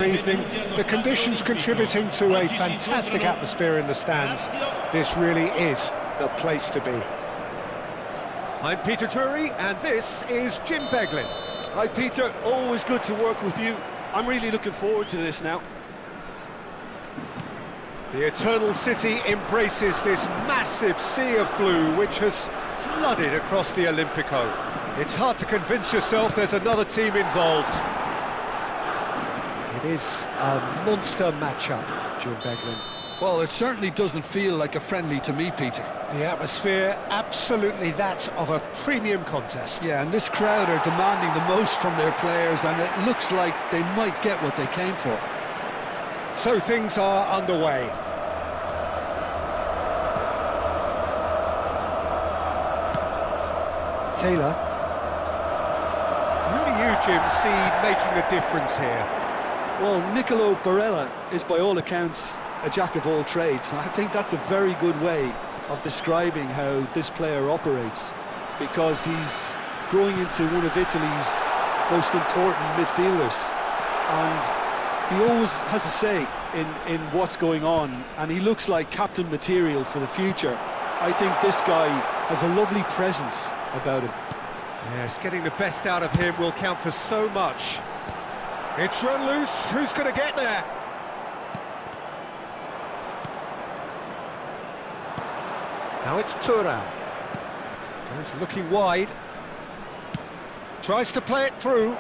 Evening, the conditions contributing to a fantastic atmosphere in the stands. This really is the place to be. I'm Peter Drury, and this is Jim Beglin. Hi Peter, always good to work with you. I'm really looking forward to this now. The Eternal City embraces this massive sea of blue which has flooded across the Olimpico. It's hard to convince yourself there's another team involved. It is a monster matchup, Jim Beglin. Well, it certainly doesn't feel like a friendly to me, Peter. The atmosphere, absolutely that of a premium contest. Yeah, and this crowd are demanding the most from their players, and it looks like they might get what they came for. So things are underway. Taylor. Who do you, Jim, see making the difference here? Well, Nicolo Barella is by all accounts a jack of all trades, and I think that's a very good way of describing how this player operates, because he's growing into one of Italy's most important midfielders, and he always has a say in what's going on, and he looks like captain material for the future. I think this guy has a lovely presence about him. Yes, getting the best out of him will count for so much. It's run loose, who's going to get there? Now it's Thuram. Goes looking wide. Tries to play it through.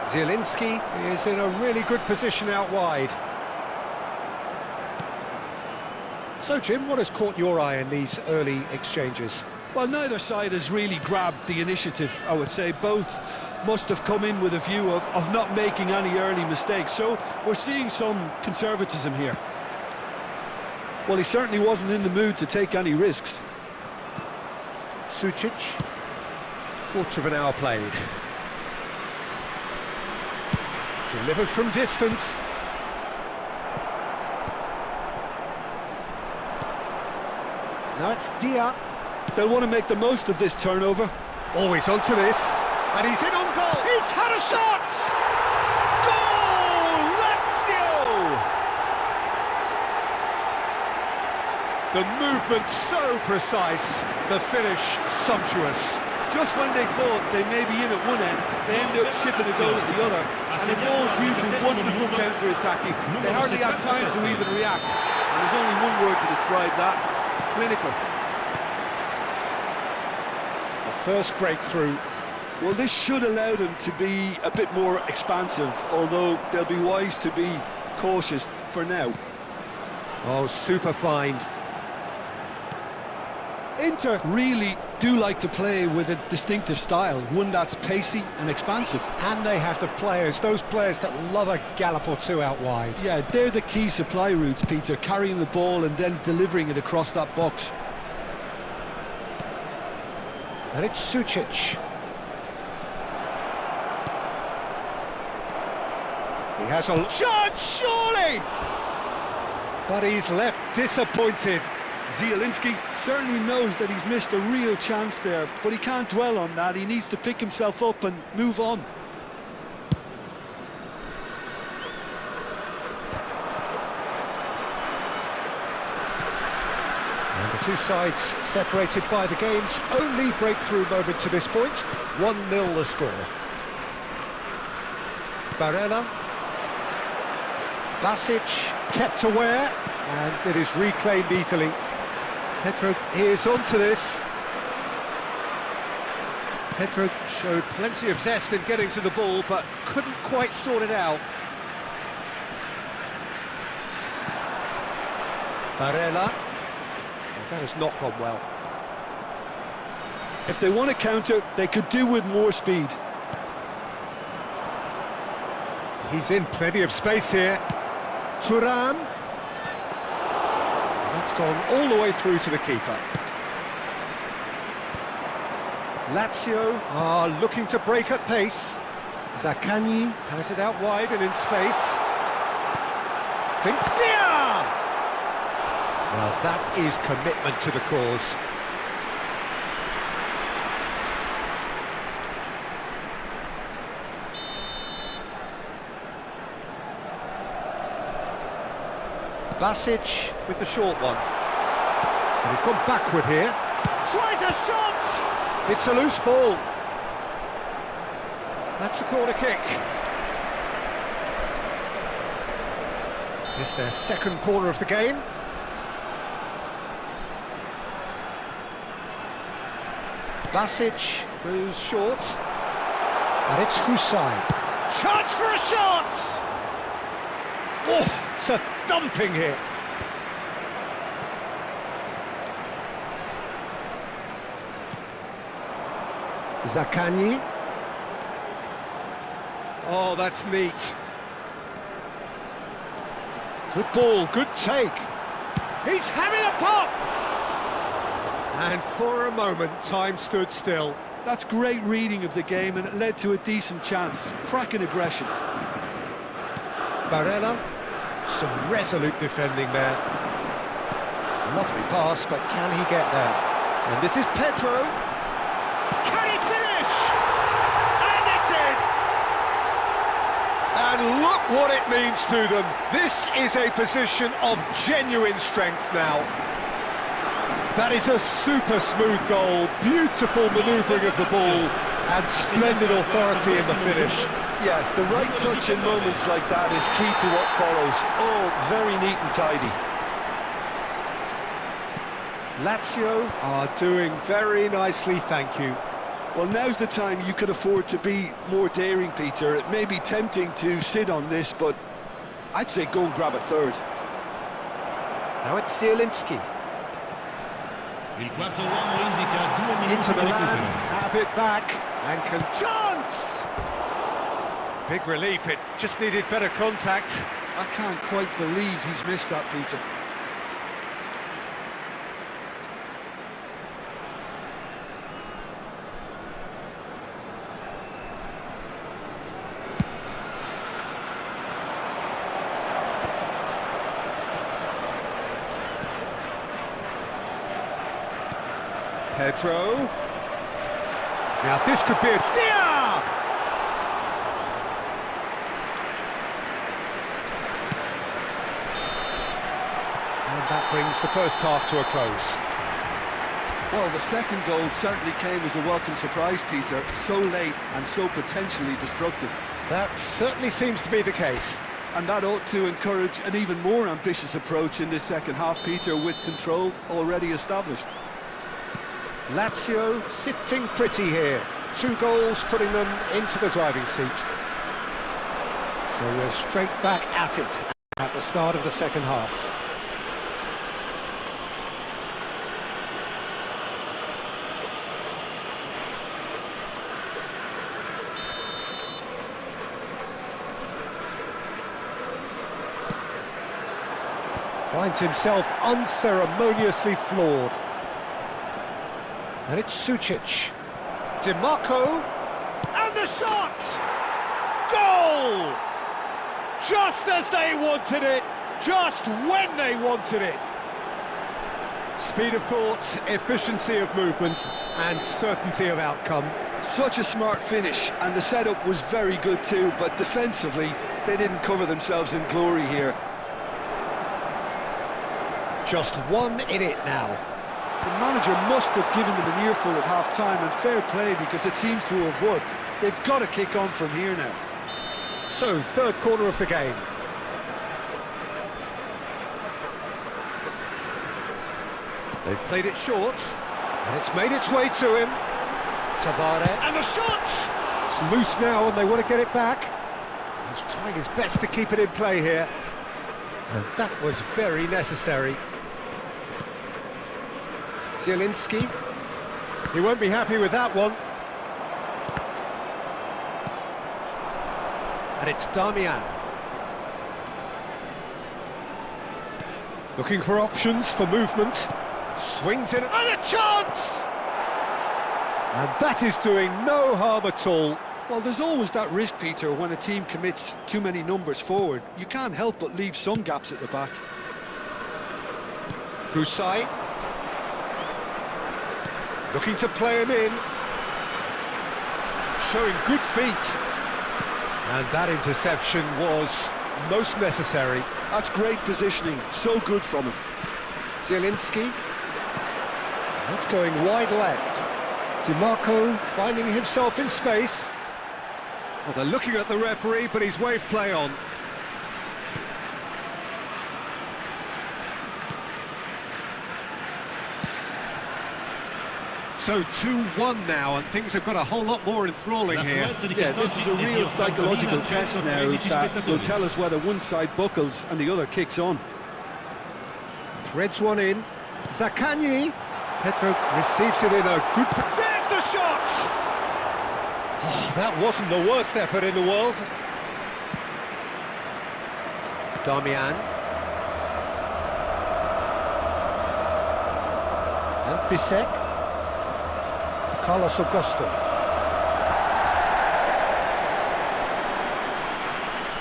Zielinski is in a really good position out wide. So, Jim, what has caught your eye in these early exchanges? Well, neither side has really grabbed the initiative, I would say. Both must have come in with a view of not making any early mistakes. So we're seeing some conservatism here. Well, he certainly wasn't in the mood to take any risks. Sucic. Quarter of an hour played. Delivered from distance. Now it's Dia. They'll want to make the most of this turnover. Always onto this. And he's in on goal. He's had a shot! Goal! Lazio! The movement so precise, the finish sumptuous. Just when they thought they may be in at one end, they end up shipping a goal at the other. And it's all due to wonderful counter-attacking. They hardly had time to even react. And there's only one word to describe that: clinical. First breakthrough. Well, this should allow them to be a bit more expansive, although they'll be wise to be cautious for now. Oh, super find. Inter really do like to play with a distinctive style, one that's pacey and expansive. And they have the players, those players that love a gallop or two out wide. Yeah, they're the key supply routes, Peter, carrying the ball and then delivering it across that box. And it's Sucic. He has a shot, surely! But he's left disappointed. Zielinski certainly knows that he's missed a real chance there, but he can't dwell on that. He needs to pick himself up and move on. And the two sides separated by the game's only breakthrough moment to this point. 1-0 the score. Barella. Basic kept aware, and it is reclaimed easily. Pedro is onto this. Pedro showed plenty of zest in getting to the ball, but couldn't quite sort it out. Barella. That has not gone well. If they want to counter, they could do with more speed. He's in plenty of space here. Thuram. That's gone all the way through to the keeper. Lazio are looking to break at pace. Zaccagni has it out wide and in space. Thinks Dia! Well, that is commitment to the cause. Basic with the short one. And he's gone backward here. Tries a shot! It's a loose ball. That's a corner kick. It's their second corner of the game. Basic goes short. And it's Hussein. Chance for a shot! Oh, it's a dumping hit. Zaccagni. Oh, that's neat. Good ball, good take. He's having a pop! And for a moment, time stood still. That's great reading of the game, and it led to a decent chance. Cracking aggression. Barella, some resolute defending there. Lovely pass, but can he get there? And this is Pedro. Can he finish? And it's in! And look what it means to them. This is a position of genuine strength now. That is a super smooth goal, beautiful manoeuvring of the ball, and splendid authority in the finish. Yeah, the right touch in moments like that is key to what follows. All very neat and tidy. Lazio are doing very nicely, thank you. Well, now's the time you can afford to be more daring, Peter. It may be tempting to sit on this, but I'd say go and grab a third. Now it's Zielinski. Into Milan, have it back, and can chance! Big relief, it just needed better contact. I can't quite believe he's missed that, Peter. Pedro. Now this could be a... Yeah! And that brings the first half to a close. Well, the second goal certainly came as a welcome surprise, Peter. So late and so potentially destructive. That certainly seems to be the case. And that ought to encourage an even more ambitious approach in this second half, Peter, with control already established. Lazio sitting pretty here. 2 goals putting them into the driving seat. So we're straight back at it at the start of the second half. Finds himself unceremoniously floored. And it's Sucic. DiMarco. And the shot! Goal! Just as they wanted it, just when they wanted it. Speed of thought, efficiency of movement, and certainty of outcome. Such a smart finish, and the setup was very good too, but defensively, they didn't cover themselves in glory here. Just 1 in it now. The manager must have given them an earful at half-time, and fair play, because it seems to have worked. They've got to kick on from here now. So, third corner of the game. They've played it short, and it's made its way to him. Tavares, and the shot! It's loose now, and they want to get it back. He's trying his best to keep it in play here. And that was very necessary. Zielinski. He won't be happy with that one. And it's Damian. Looking for options for movement. Swings in, and a chance! And that is doing no harm at all. Well, there's always that risk, Peter, when a team commits too many numbers forward. You can't help but leave some gaps at the back. Hussein. Looking to play him in. Showing good feet. And that interception was most necessary. That's great positioning, so good from him. Zielinski. That's going wide left. DiMarco finding himself in space. Well, they're looking at the referee, but he's waved play on. So 2-1 now, and things have got a whole lot more enthralling here. Yeah, this is a real psychological test now that will tell us whether one side buckles and the other kicks on. Threads one in. Zaccagni. Pedro receives it in a good... There's the shot! Oh, that wasn't the worst effort in the world. Damian. And Bisek. Carlos Augusto.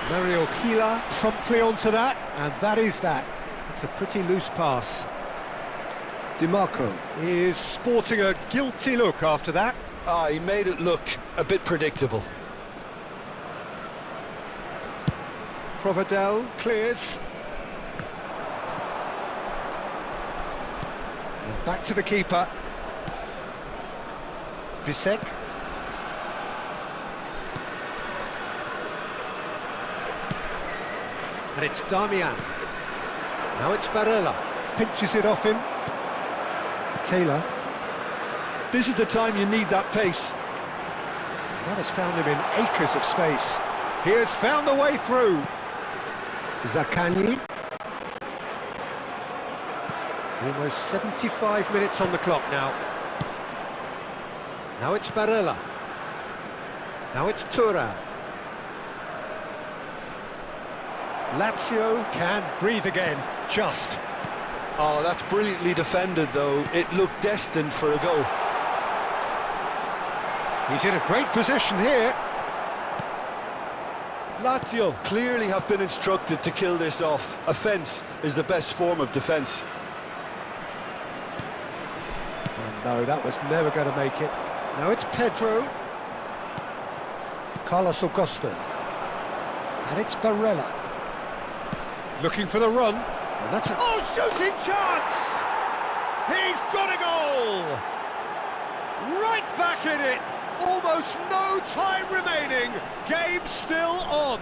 Mario Gila promptly onto that, and that is that. It's a pretty loose pass. DiMarco is sporting a guilty look after that. He made it look a bit predictable. Provedel clears. And back to the keeper. Bisek. And it's Damian. Now it's Barella. Pinches it off him. Taylor. This is the time you need that pace. That has found him in acres of space. He has found the way through. Zaccagni. Almost 75 minutes on the clock now. Now it's Barella. Now it's Thuram. Lazio can breathe again, just. Oh, that's brilliantly defended, though. It looked destined for a goal. He's in a great position here. Lazio clearly have been instructed to kill this off. Offence is the best form of defence. Oh, no, that was never going to make it. Now it's Pedro. Carlos Augusto. And it's Barella. Looking for the run. And that's a... Oh, shooting chance! He's got a goal! Right back in it! Almost no time remaining. Game still on.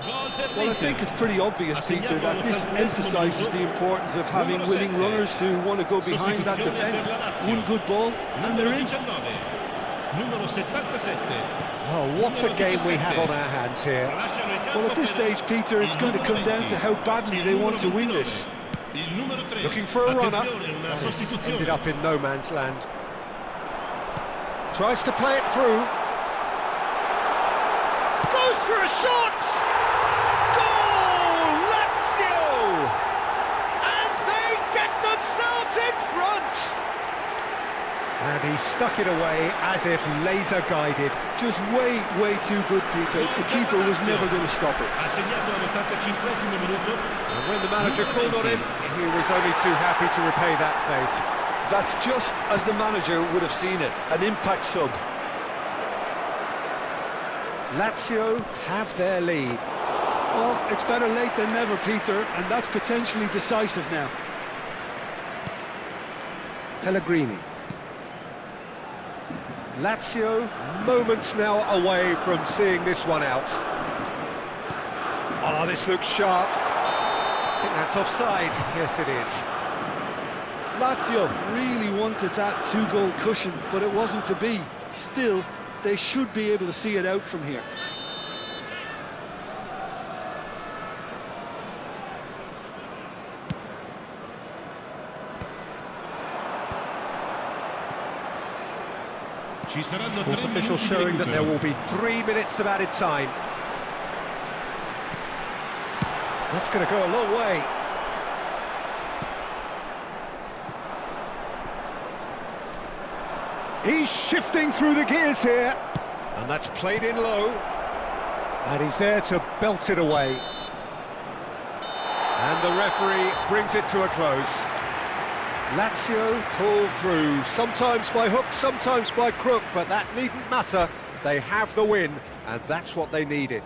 Well, I think it's pretty obvious, Peter, that this emphasises the importance of having willing runners who want to go behind that defence. One good ball, and they're in. Oh, what a game we have on our hands here. Well, at this stage, Peter, it's going to come down to how badly they want to win this. Looking for a runner. He's ended up in no man's land. Tries to play it through. Goes for a shot! Goal! Lazio! And they get themselves in front! And he stuck it away as if laser guided. Just way too good, Peter. The keeper was never going to stop it. And when the manager called on him, he was only too happy to repay that faith. That's just as the manager would have seen it, an impact sub. Lazio have their lead. Well, it's better late than never, Peter, and that's potentially decisive now. Pellegrini. Lazio moments now away from seeing this one out. Oh, this looks sharp. I think that's offside. Yes, it is. Lazio really wanted that two-goal cushion, but it wasn't to be. Still, they should be able to see it out from here. Sports officials showing that there will be 3 minutes of added time. That's going to go a long way. He's shifting through the gears here. And that's played in low. And he's there to belt it away. And the referee brings it to a close. Lazio pull through, sometimes by hook, sometimes by crook, but that needn't matter. They have the win, and that's what they needed.